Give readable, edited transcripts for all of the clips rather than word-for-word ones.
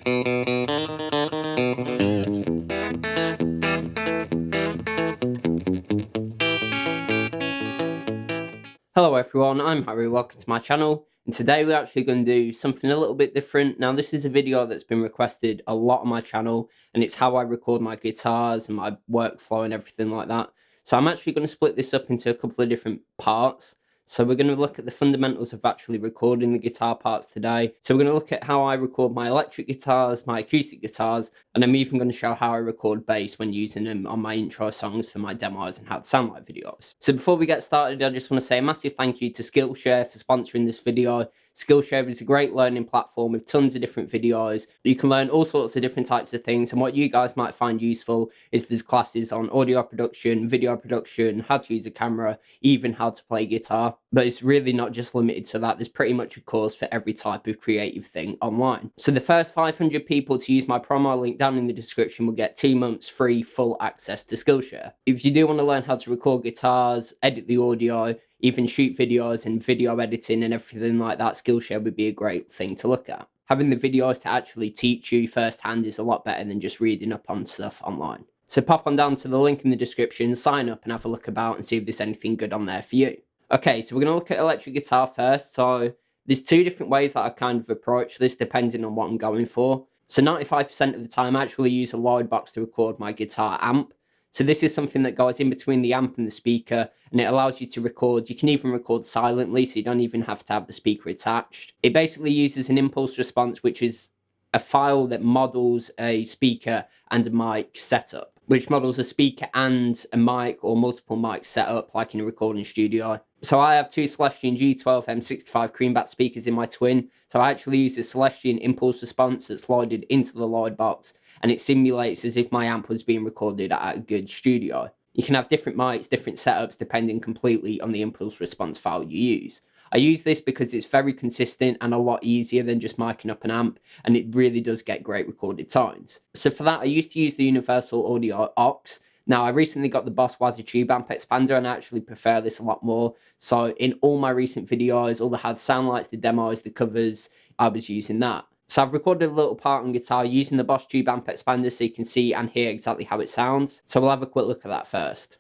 Hello everyone, I'm Harry, welcome to my channel, and today we're actually going to do something a little bit different. Now this is a video that's been requested a lot on my channel, and it's how I record my guitars and my workflow and everything like that. So I'm actually going to split this up into a couple of different parts. So we're going to look at the fundamentals of actually recording the guitar parts today. So we're going to look at how I record my electric guitars, my acoustic guitars, and I'm even going to show how I record bass when using them on my intro songs for my demos and how to sound like videos. So before we get started, I just want to say a massive thank you to Skillshare for sponsoring this video. Skillshare is a great learning platform with tons of different videos. You can learn all sorts of different types of things, and what you guys might find useful is there's classes on audio production, video production, how to use a camera, even how to play guitar. But it's really not just limited to that. There's pretty much a course for every type of creative thing online. So the first 500 people to use my promo link down in the description will get 2 months free full access to Skillshare. If you do want to learn how to record guitars, edit the audio, even shoot videos and video editing and everything like that, Skillshare would be a great thing to look at. Having the videos to actually teach you firsthand is a lot better than just reading up on stuff online. So pop on down to the link in the description, sign up and have a look about and see if there's anything good on there for you. Okay, so we're going to look at electric guitar first. So there's two different ways that I kind of approach this depending on what I'm going for. So 95% of the time I actually use a Lewitt box to record my guitar amp. So this is something that goes in between the amp and the speaker, and it allows you to record. You can even record silently, so you don't even have to have the speaker attached. It basically uses an impulse response, which is a file that models a speaker and a mic setup, which models a speaker and a mic or multiple mics set up like in a recording studio. So I have two Celestion G12 M65 Creamback speakers in my Twin, so I actually use the Celestion impulse response that's loaded into the Lewitt box, and it simulates as if my amp was being recorded at a good studio. You can have different mics, different setups, depending completely on the impulse response file you use. I use this because it's very consistent and a lot easier than just miking up an amp, and it really does get great recorded tones. So for that, I used to use the Universal Audio aux. Now, I recently got the Boss Waza Tube Amp Expander, and I actually prefer this a lot more. So in all my recent videos, all the had sound lights, the demos, the covers, I was using that. So I've recorded a little part on guitar using the Boss Tube Amp Expander so you can see and hear exactly how it sounds. So we'll have a quick look at that first.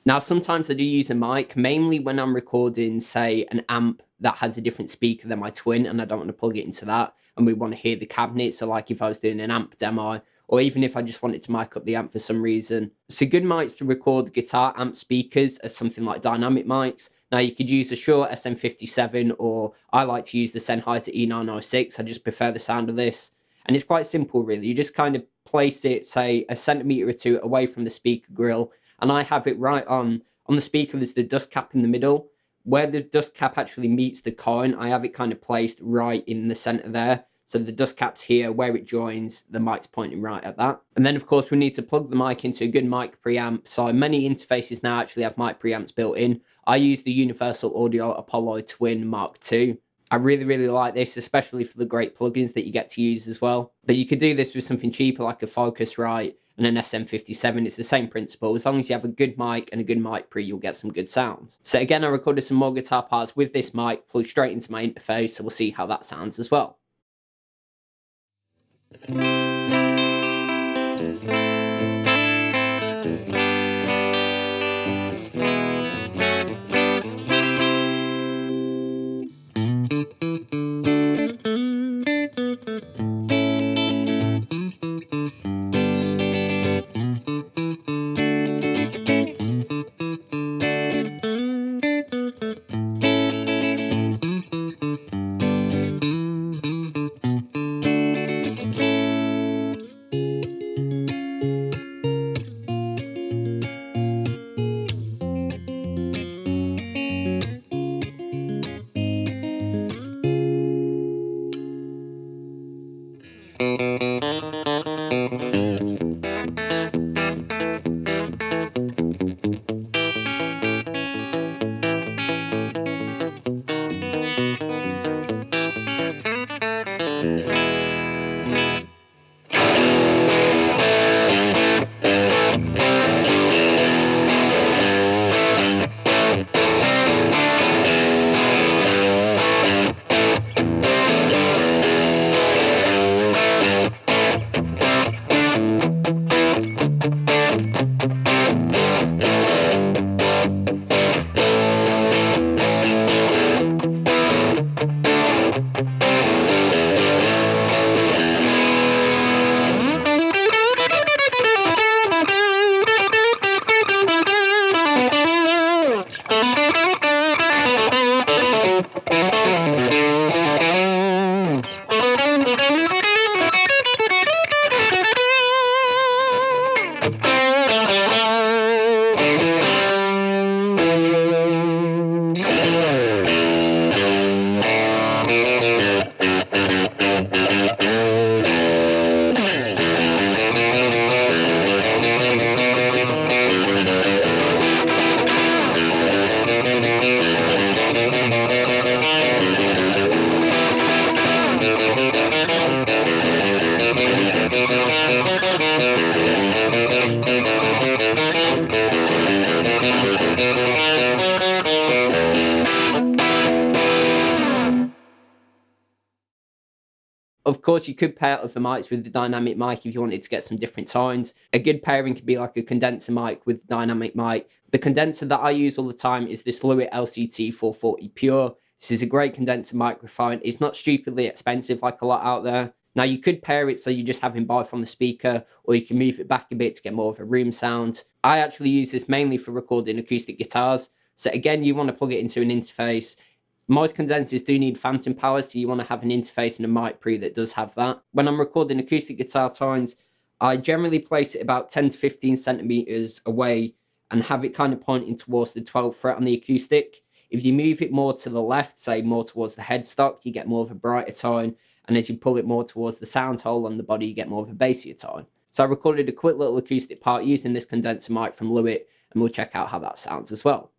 Now, sometimes I do use a mic, mainly when I'm recording, say, an amp that has a different speaker than my twin, and I don't want to plug it into that, and we want to hear the cabinet. So, like if I was doing an amp demo, or even if I just wanted to mic up the amp for some reason. So, good mics to record guitar amp speakers are something like dynamic mics. Now, you could use the Shure SM57, or I like to use the Sennheiser E906. I just prefer the sound of this. And it's quite simple, really. You just kind of place it, say, a centimeter or two away from the speaker grill, and I have it right on the speaker. There's the dust cap in the middle. Where the dust cap actually meets the coin, I have it kind of placed right in the center there. So the dust cap's here, where it joins, the mic's pointing right at that. And then, of course, we need to plug the mic into a good mic preamp. So many interfaces now actually have mic preamps built in. I use the Universal Audio Apollo Twin Mark II. I really, really like this, especially for the great plugins that you get to use as well. But you could do this with something cheaper like a Focusrite and an SM57. It's the same principle. As long as you have a good mic and a good mic pre, you'll get some good sounds. So again, I recorded some more guitar parts with this mic plugged straight into my interface, so we'll see how that sounds as well. Of course, you could pair other mics with the dynamic mic if you wanted to get some different tones. A good pairing could be like a condenser mic with the dynamic mic. The condenser that I use all the time is this Lewitt LCT 440 Pure. This is a great condenser microphone. It's not stupidly expensive like a lot out there. Now, you could pair it so you just have him both on the speaker, or you can move it back a bit to get more of a room sound. I actually use this mainly for recording acoustic guitars. So again, you want to plug it into an interface. Most condensers do need phantom power, so you want to have an interface and a mic pre that does have that. When I'm recording acoustic guitar tones, I generally place it about 10 to 15 centimeters away and have it kind of pointing towards the 12th fret on the acoustic. If you move it more to the left, say more towards the headstock, you get more of a brighter tone. And as you pull it more towards the sound hole on the body, you get more of a bassier tone. So I recorded a quick little acoustic part using this condenser mic from Lewitt, and we'll check out how that sounds as well.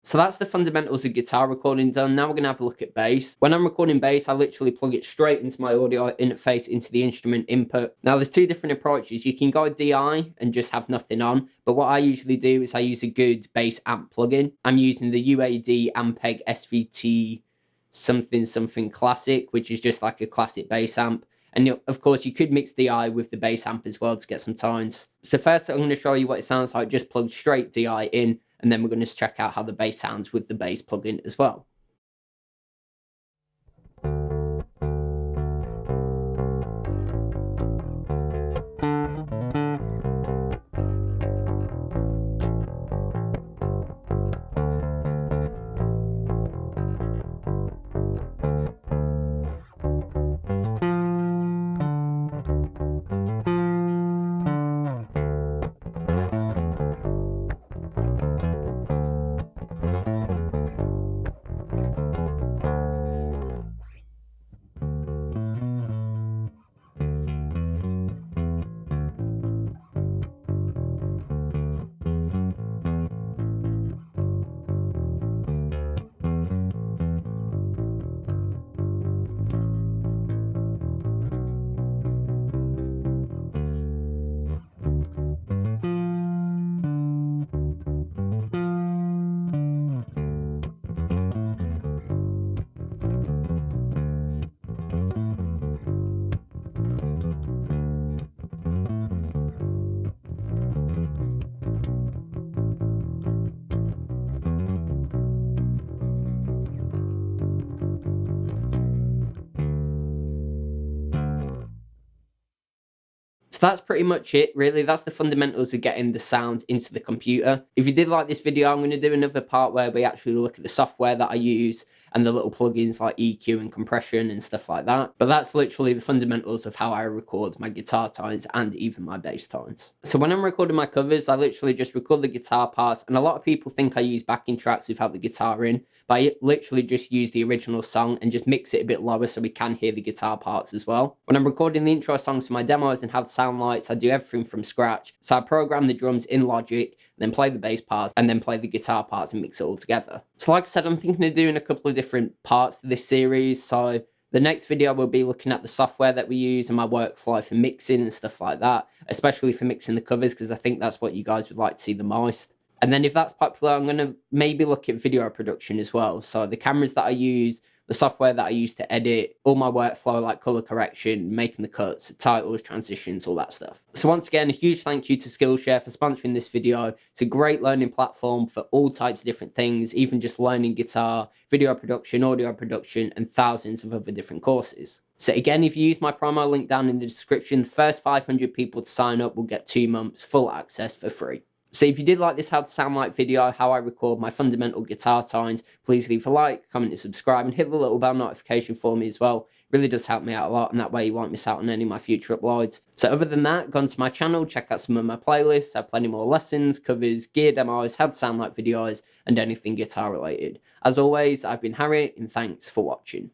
So that's the fundamentals of guitar recording done. Now we're going to have a look at bass. When I'm recording bass, I literally plug it straight into my audio interface into the instrument input. Now there's two different approaches. You can go DI and just have nothing on, but what I usually do is I use a good bass amp plugin. I'm using the UAD Ampeg SVT something classic, which is just like a classic bass amp. And of course, you could mix DI with the bass amp as well to get some tones. So first, I'm going to show you what it sounds like just plugged straight DI in, and then we're going to check out how the bass sounds with the bass plugin as well. So that's pretty much it, really. That's the fundamentals of getting the sound into the computer. If you did like this video, I'm going to do another part where we actually look at the software that I use and the little plugins like EQ and compression and stuff like that. But that's literally the fundamentals of how I record my guitar tones and even my bass tones. So when I'm recording my covers, I literally just record the guitar parts, and a lot of people think I use backing tracks without the guitar in, but I literally just use the original song and just mix it a bit lower so we can hear the guitar parts as well. When I'm recording the intro songs for my demos and have sound lights, I do everything from scratch. So I program the drums in Logic, then play the bass parts, and then play the guitar parts and mix it all together. So like I said, I'm thinking of doing a couple of different parts to this series. So the next video will be looking at the software that we use and my workflow for mixing and stuff like that, especially for mixing the covers, because I think that's what you guys would like to see the most. And then if that's popular, I'm going to maybe look at video production as well. So the cameras that I use, the software that I use to edit, all my workflow like color correction, making the cuts, titles, transitions, all that stuff. So once again, a huge thank you to Skillshare for sponsoring this video. It's a great learning platform for all types of different things, even just learning guitar, video production, audio production, and thousands of other different courses. So again, if you use my promo link down in the description, the first 500 people to sign up will get 2 months full access for free. So if you did like this how to sound like video, how I record my fundamental guitar tones, please leave a like, comment and subscribe, and hit the little bell notification for me as well. It really does help me out a lot, and that way you won't miss out on any of my future uploads. So other than that, go onto my channel, check out some of my playlists. I have plenty more lessons, covers, gear demos, how to sound like videos, and anything guitar related. As always, I've been Harry, and thanks for watching.